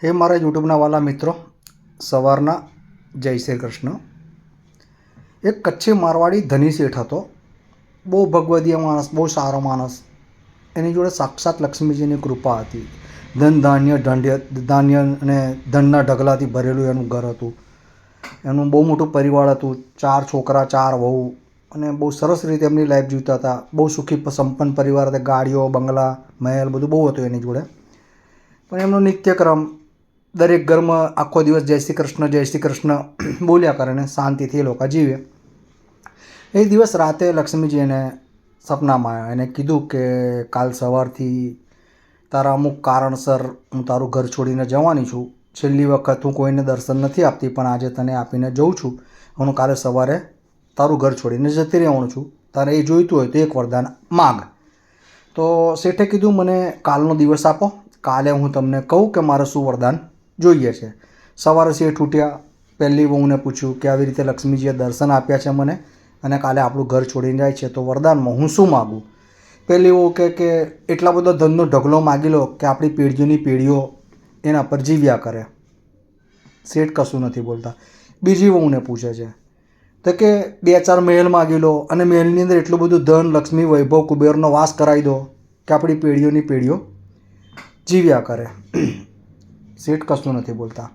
हे मारा यूट्यूबना वाला मित्रों, सवारना जय श्री कृष्ण। एक कच्ची मारवाड़ी धनी सेठ हतो, बहु भगवदीय माणस, बहु सारो माणस। एनी जोड़े साक्षात लक्ष्मीजीनी कृपा हती। धन धान्य धान्य अने धनना ढगलाथी भरेલું એનું ઘર હતું। એનું બહુ મોટું પરિવાર હતું, 4 છોકરા 4 વહુ અને બહુ સરસ રીતે એમની લાઈફ જીવતા હતા। બહુ સુખી સંપન્ન પરિવાર હતા, ગાડીઓ બંગલા મહેલ બધું બહુ હતું એની જોડે। પણ એમનો નિત્યક્રમ દરેક ઘરમાં આખો દિવસ જય શ્રી કૃષ્ણ બોલ્યા કરે ને શાંતિથી એ લોકો જીવે। એક દિવસ રાતે લક્ષ્મીજી એને સપનામાં આવ્યા, એને કીધું કે કાલ સવારથી તારા અમુક કારણસર હું તારું ઘર છોડીને જવાની છું। છેલ્લી વખત હું કોઈને દર્શન નથી આપતી, પણ આજે તને આપીને જઉં છું। હું કાલે સવારે તારું ઘર છોડીને જતી રહેવાનું છું। તારે એ જોઈતું હોય તો એક વરદાન માગ। તો શેઠે કીધું, મને કાલનો દિવસ આપો, કાલે હું તમને કહું કે મારે શું વરદાન જોઈએ છે। સવારે શેઠ ઉઠ્યા, પહેલી વહુને પૂછ્યું કે આવી રીતે લક્ષ્મીજીએ દર્શન આપ્યા છે મને અને કાલે આપણું ઘર છોડીને જાય છે, તો વરદાનમાં હું શું માગું? પહેલી વહુ કહે કે એટલા બધો ધનનો ઢગલો માગી લો કે આપણી પેઢીઓની પેઢીઓ એના પર જીવ્યા કરે। શેઠ કશું નથી બોલતા। બીજી વહુને પૂછે છે તો કે 2-4 મહેલ માગી લો અને મહેલની અંદર એટલું બધું ધન લક્ષ્મી વૈભવ કુબેરનો વાસ કરાવી દો કે આપણી પેઢીઓની પેઢીઓ જીવ્યા કરે। શેઠ કશું નથી બોલતા।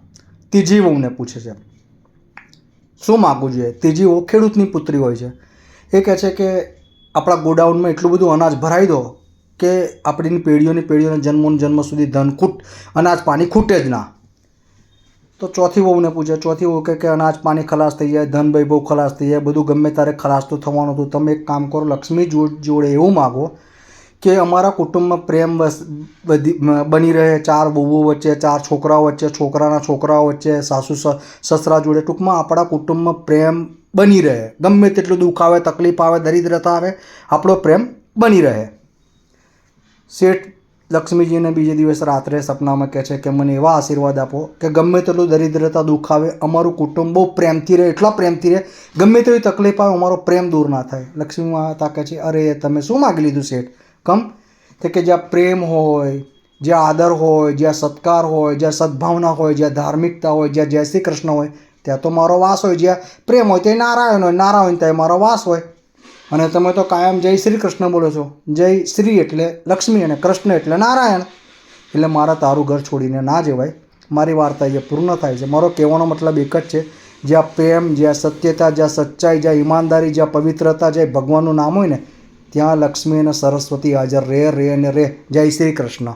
ત્રીજી વહુને પૂછે છે શું માગવું જોઈએ? ત્રીજી વહુ ખેડૂતની પુત્રી હોય છે। એ કહે છે કે આપણા ગોડાઉનમાં એટલું બધું અનાજ ભરાઈ દો કે આપણી પેઢીઓને જન્મ સુધી અનાજ પાણી ખૂટે જ ના। તો ચોથી વહુને પૂછે, ચોથી વહુ કહે કે અનાજ પાણી ખલાસ થઈ જાય, ધન વૈભવ ખલાસ થઈ જાય, બધું ગમે ત્યારે ખલાસ તો થવાનું હતું। તમે એક કામ કરો, લક્ષ્મી જોડે એવું માગો કે અમારા કુટુંબમાં પ્રેમ બની રહે, 4 વહુઓ વચ્ચે, 4 છોકરાઓ વચ્ચે, છોકરાના છોકરાઓ વચ્ચે, સાસુ સસરા જોડે, ટૂંકમાં આપણા કુટુંબમાં પ્રેમ બની રહે। ગમે તેટલું દુઃખ આવે, તકલીફ આવે, દરિદ્રતા આવે, આપણો પ્રેમ બની રહે। શેઠ લક્ષ્મીજીને બીજે દિવસ રાત્રે સપનામાં કહે છે કે મને એવા આશીર્વાદ આપો કે ગમે તેટલું દરિદ્રતા દુઃખ આવે, અમારું કુટુંબ બહુ પ્રેમથી રહે, એટલા પ્રેમથી રહે, ગમે તેવી તકલીફ આવે, અમારો પ્રેમ દૂર ના થાય। લક્ષ્મી માતા કહે છે, અરે તમે શું માગી લીધું શેઠ? કમ તો કે જ્યાં પ્રેમ હોય, જ્યાં આદર હોય, જ્યાં સત્કાર હોય, જ્યાં સદભાવના હોય, જ્યાં ધાર્મિકતા હોય, જ્યાં જય શ્રી કૃષ્ણ હોય, ત્યાં તો મારો વાસ હોય। જ્યાં પ્રેમ હોય ત્યાં નારાયણ હોય, નારાયણ ત્યાં મારો વાસ હોય। અને તમે તો કાયમ જય શ્રી કૃષ્ણ બોલો છો। જય શ્રી એટલે લક્ષ્મી અને કૃષ્ણ એટલે નારાયણ। એટલે મારા તારું ઘર છોડીને ના જવાય। મારી વાર્તા એ પૂર્ણ થાય છે। મારો કહેવાનો મતલબ એક જ છે, જ્યાં પ્રેમ, જ્યાં સત્યતા, જ્યાં સચ્ચાઈ, જ્યાં ઈમાનદારી, જ્યાં પવિત્રતા, જ્યાં ભગવાનનું નામ હોય ને, ત્યાં લક્ષ્મી અને સરસ્વતી હાજર રહે અને રહે। જય શ્રી કૃષ્ણ।